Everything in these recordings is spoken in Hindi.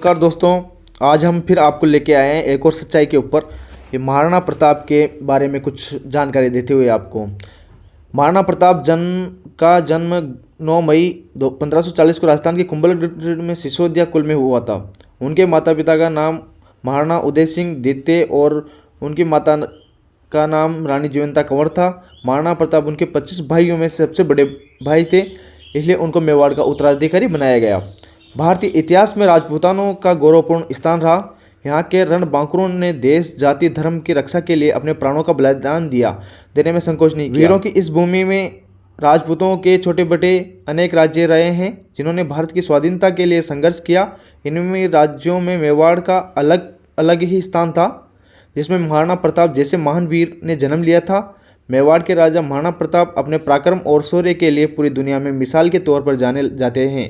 नमस्कार दोस्तों, आज हम फिर आपको लेके आए हैं एक और सच्चाई के ऊपर। ये महाराणा प्रताप के बारे में कुछ जानकारी देते हुए आपको। महाराणा प्रताप जन्म 9 मई 1540 को राजस्थान के कुंभलगढ़ में सिसोदिया कुल में हुआ था। उनके माता पिता का नाम महाराणा उदय सिंह द्वितीय और उनकी माता का नाम रानी जीवंता कंवर था। महाराणा प्रताप उनके 25 भाइयों में सबसे बड़े भाई थे, इसलिए उनको मेवाड़ का उत्तराधिकारी बनाया गया। भारतीय इतिहास में राजपूतानों का गौरवपूर्ण स्थान रहा। यहाँ के रणबांकुरों ने देश, जाति, धर्म की रक्षा के लिए अपने प्राणों का बलिदान देने में संकोच नहीं किया। वीरों की इस भूमि में राजपूतों के छोटे बड़े अनेक राज्य रहे हैं जिन्होंने भारत की स्वाधीनता के लिए संघर्ष किया। इनमें राज्यों में मेवाड़ का अलग अलग ही स्थान था, जिसमें महाराणा प्रताप जैसे महान वीर ने जन्म लिया था। मेवाड़ के राजा महाराणा प्रताप अपने पराक्रम और शौर्य के लिए पूरी दुनिया में मिसाल के तौर पर जाने जाते हैं।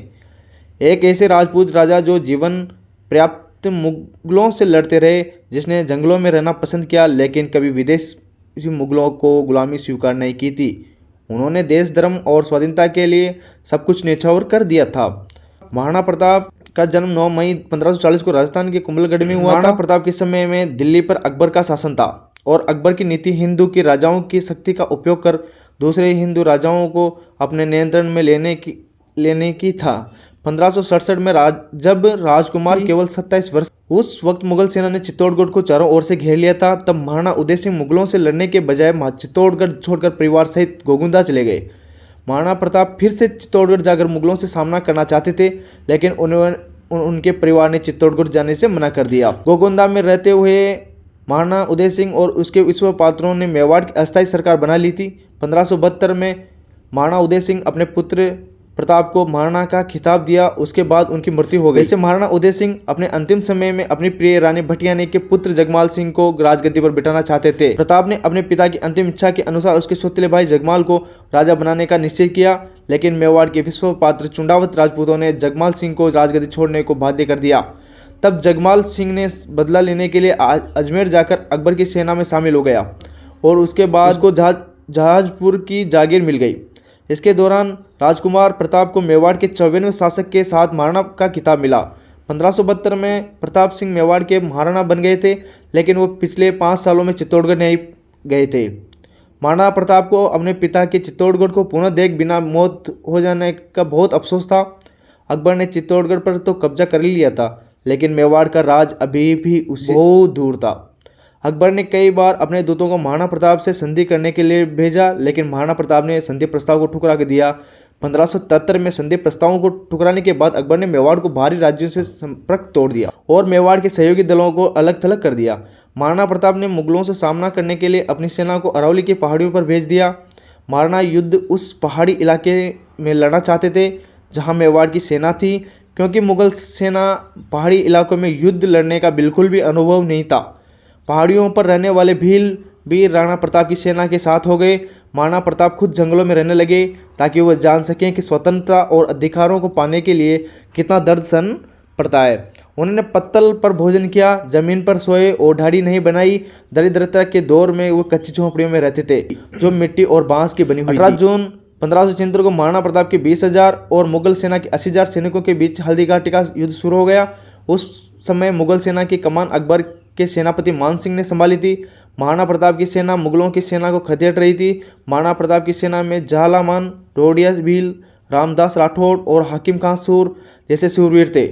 एक ऐसे राजपूत राजा जो जीवन पर्याप्त मुगलों से लड़ते रहे, जिसने जंगलों में रहना पसंद किया लेकिन कभी विदेशी मुगलों को गुलामी स्वीकार नहीं की थी। उन्होंने देश, धर्म और स्वाधीनता के लिए सब कुछ न्यौछावर कर दिया था। महाराणा प्रताप का जन्म 9 मई 1540 को राजस्थान के कुंभलगढ़ में हुआ था। महाराणा प्रताप के समय में दिल्ली पर अकबर का शासन था और अकबर की नीति हिंदू के राजाओं की शक्ति का उपयोग कर दूसरे हिंदू राजाओं को अपने नियंत्रण में लेने की था। 1567 में जब राजकुमार केवल 27 वर्ष, उस वक्त मुगल सेना ने चित्तौड़गढ़ को चारों ओर से घेर लिया था। तब महाराणा उदय सिंह मुगलों से लड़ने के बजाय चित्तौड़गढ़ छोड़कर परिवार सहित गोगुंदा चले गए। महाराणा प्रताप फिर से चित्तौड़गढ़ जाकर मुगलों से सामना करना चाहते थे, लेकिन उनके परिवार ने चित्तौड़गढ़ जाने से मना कर दिया। गोगुंदा में रहते हुए महाराणा उदय सिंह और उसके विश्व पात्रों ने मेवाड़ की अस्थायी सरकार बना ली थी। 1572 में महाराणा उदय सिंह अपने पुत्र प्रताप को महाराणा का खिताब दिया। उसके बाद उनकी मृत्यु हो गई। वैसे महाराणा उदय सिंह अपने अंतिम समय में अपनी प्रिय रानी भटियानी के पुत्र जगमाल सिंह को राजगद्दी पर बिठाना चाहते थे। प्रताप ने अपने पिता की अंतिम इच्छा के अनुसार उसके सौतेले भाई जगमाल को राजा बनाने का निश्चय किया, लेकिन मेवाड़ के विश्व पात्र चुंडावत राजपूतों ने जगमाल सिंह को राजगद्दी छोड़ने को बाध्य कर दिया। तब जगमाल सिंह ने बदला लेने के लिए अजमेर जाकर अकबर की सेना में शामिल हो गया और उसके बाद उसको जहाजपुर की जागीर मिल गई। इसके दौरान राजकुमार प्रताप को मेवाड़ के 54वें शासक के साथ महाराणा का खिताब मिला। 1572 में प्रताप सिंह मेवाड़ के महाराणा बन गए थे, लेकिन वो पिछले 5 सालों में चित्तौड़गढ़ नहीं गए थे। महाराणा प्रताप को अपने पिता के चित्तौड़गढ़ को पुनः देख बिना मौत हो जाने का बहुत अफसोस था। अकबर ने चित्तौड़गढ़ पर तो कब्जा कर लिया था, लेकिन मेवाड़ का राज अभी भी उससे बहुत दूर था। अकबर ने कई बार अपने दूतों को महाराणा प्रताप से संधि करने के लिए भेजा, लेकिन महाराणा प्रताप ने संधि प्रस्ताव को ठुकरा के दिया। 1573 में संधि प्रस्तावों को ठुकराने के बाद अकबर ने मेवाड़ को बाहरी राज्यों से संपर्क तोड़ दिया और मेवाड़ के सहयोगी दलों को अलग थलग कर दिया। महाराणा प्रताप ने मुगलों से सामना करने के लिए अपनी सेना को अरावली की पहाड़ियों पर भेज दिया। महाराणा युद्ध उस पहाड़ी इलाके में लड़ना चाहते थे जहाँ मेवाड़ की सेना थी, क्योंकि मुगल सेना पहाड़ी इलाकों में युद्ध लड़ने का बिल्कुल भी अनुभव नहीं था। पहाड़ियों पर रहने वाले भील भी राणा प्रताप की सेना के साथ हो गए। महाराणा प्रताप खुद जंगलों में रहने लगे ताकि वह जान सकें कि स्वतंत्रता और अधिकारों को पाने के लिए कितना दर्द सहन पड़ता है। उन्होंने पत्तल पर भोजन किया, जमीन पर सोए और ढाड़ी नहीं बनाई। दरिद्रता के दौर में वो कच्ची झोंपड़ियों में रहते थे जो मिट्टी और बांस की बनी हुई। 18 जून 1576 को महाराणा प्रताप के 20,000 और मुगल सेना के 80,000 सैनिकों के बीच हल्दीघाटी का युद्ध शुरू हो गया। उस समय मुगल सेना की कमान अकबर के सेनापति मान सिंह ने संभाली थी। महाराणा प्रताप की सेना मुगलों की सेना को खदेड़ रही थी। महाराणा प्रताप की सेना में झालामान, रोडिया भील, रामदास राठौड़ और हाकिम खां सूर जैसे शूरवीर थे।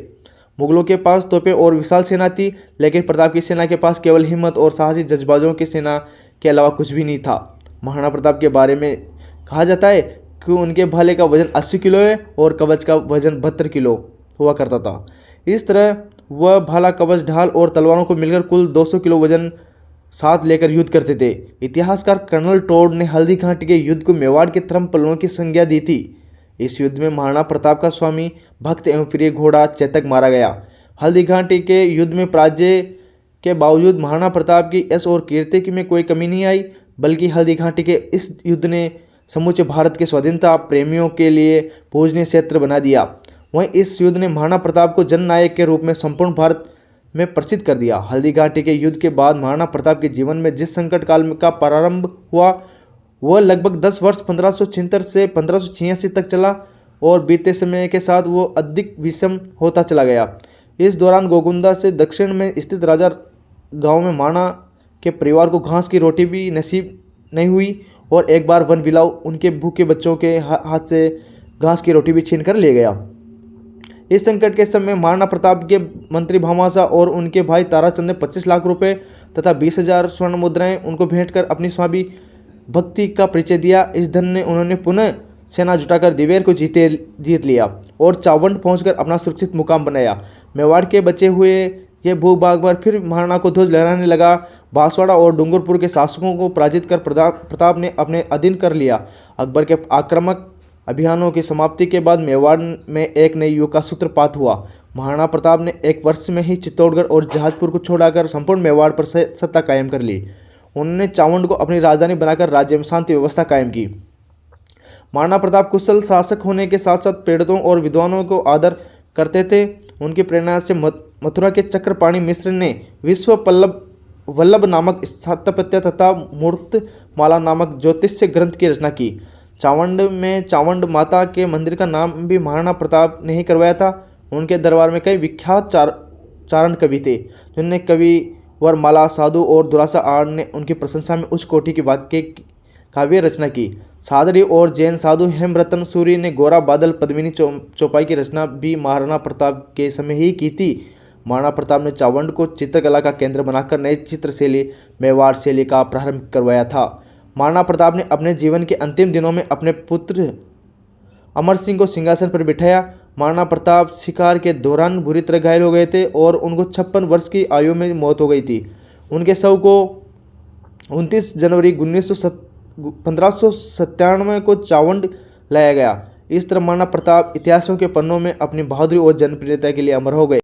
मुगलों के पास तोपें और विशाल सेना थी, लेकिन प्रताप की सेना के पास केवल हिम्मत और साहसी जज्बाजों की सेना के अलावा कुछ भी नहीं था। महाराणा प्रताप के बारे में कहा जाता है कि उनके भाले का वजन 80 किलो है और कवच का वजन 72 किलो हुआ करता था। इस तरह वह भाला, कवच, ढाल और तलवारों को मिलकर कुल 200 किलो वजन साथ लेकर युद्ध करते थे। इतिहासकार कर्नल टोड ने हल्दी घाटी के युद्ध को मेवाड़ के त्रम पल्लों की संज्ञा दी थी। इस युद्ध में महाराणा प्रताप का स्वामी, भक्त एवं प्रिय घोड़ा चेतक मारा गया। हल्दी घाटी के युद्ध में पराजय के बावजूद महाराणा प्रताप की यश और कीर्ति में कोई कमी नहीं आई, बल्कि हल्दी घाटी के इस युद्ध ने समूचे भारत के स्वाधीनता प्रेमियों के लिए पूजनीय क्षेत्र बना दिया। वहीं इस युद्ध ने महाराणा प्रताप को जननायक के रूप में संपूर्ण भारत में प्रसिद्ध कर दिया। हल्दी घाटी के युद्ध के बाद महाराणा प्रताप के जीवन में जिस संकट काल का प्रारंभ हुआ वह लगभग 10 वर्ष 1576 से 1586 तक चला और बीते समय के साथ वो अधिक विषम होता चला गया। इस दौरान गोगुंदा से दक्षिण में स्थित राजा गांव में महाराणा के परिवार को घास की रोटी भी नसीब नहीं हुई और एक बार वन बिलाव उनके भूखे बच्चों के हाथ से घास की रोटी भी छीन कर ले गया। इस संकट के समय महाराणा प्रताप के मंत्री भामाशाह और उनके भाई ताराचंद ने 25 लाख रुपए तथा 20,000 स्वर्ण मुद्राएं उनको भेंट कर अपनी स्वामी भक्ति का परिचय दिया। इस धन ने उन्होंने पुनः सेना जुटाकर दिवेर को जीत लिया और चावंड पहुंचकर अपना सुरक्षित मुकाम बनाया। मेवाड़ के बचे हुए ये भूभाग पर फिर महाराणा को ध्वज लहराने लगा। बांसवाड़ा और डूंगरपुर के शासकों को पराजित कर प्रताप ने अपने अधीन कर लिया। अकबर के आक्रामक अभियानों की समाप्ति के बाद मेवाड़ में एक नए युग का सूत्रपात हुआ। महाराणा प्रताप ने एक वर्ष में ही चित्तौड़गढ़ और जहाजपुर को छोड़कर संपूर्ण मेवाड़ पर सत्ता कायम कर ली। उन्होंने चावंड को अपनी राजधानी बनाकर राज्य में शांति व्यवस्था कायम की। महाराणा प्रताप कुशल शासक होने के साथ साथ पीड़ितों और विद्वानों को आदर करते थे। उनकी प्रेरणा से मथुरा के चक्रपाणि मिश्र ने विश्व वल्लभ नामक स्थापत्य तथा मूर्तमाला नामक ज्योतिष्य ग्रंथ की रचना की। चावंड में चावंड माता के मंदिर का नाम भी महाराणा प्रताप ने ही करवाया था। उनके दरबार में कई विख्यात चारण कवि थे, जिनने कवि वरमाला, साधु और दुरासा आड़ ने उनकी प्रशंसा में उच्च कोटि की वाक्य काव्य रचना की। सादरी और जैन साधु हेमरतन सूरी ने गोरा बादल पद्मिनी चौपाई की रचना भी महाराणा प्रताप के समय ही की थी। महाराणा प्रताप ने चावंड को चित्रकला का केंद्र बनाकर नई चित्र शैली मेवाड़ शैली का प्रारंभ करवाया था। महाराणा प्रताप ने अपने जीवन के अंतिम दिनों में अपने पुत्र अमर सिंह को सिंहासन पर बिठाया। महाराणा प्रताप शिकार के दौरान बुरी तरह घायल हो गए थे और उनको 56 वर्ष की आयु में मौत हो गई थी। उनके शव को 29 जनवरी 1597 को चावंड लाया गया। इस तरह महाराणा प्रताप इतिहासों के पन्नों में अपनी बहादुरी और जनप्रियता के लिए अमर हो गए।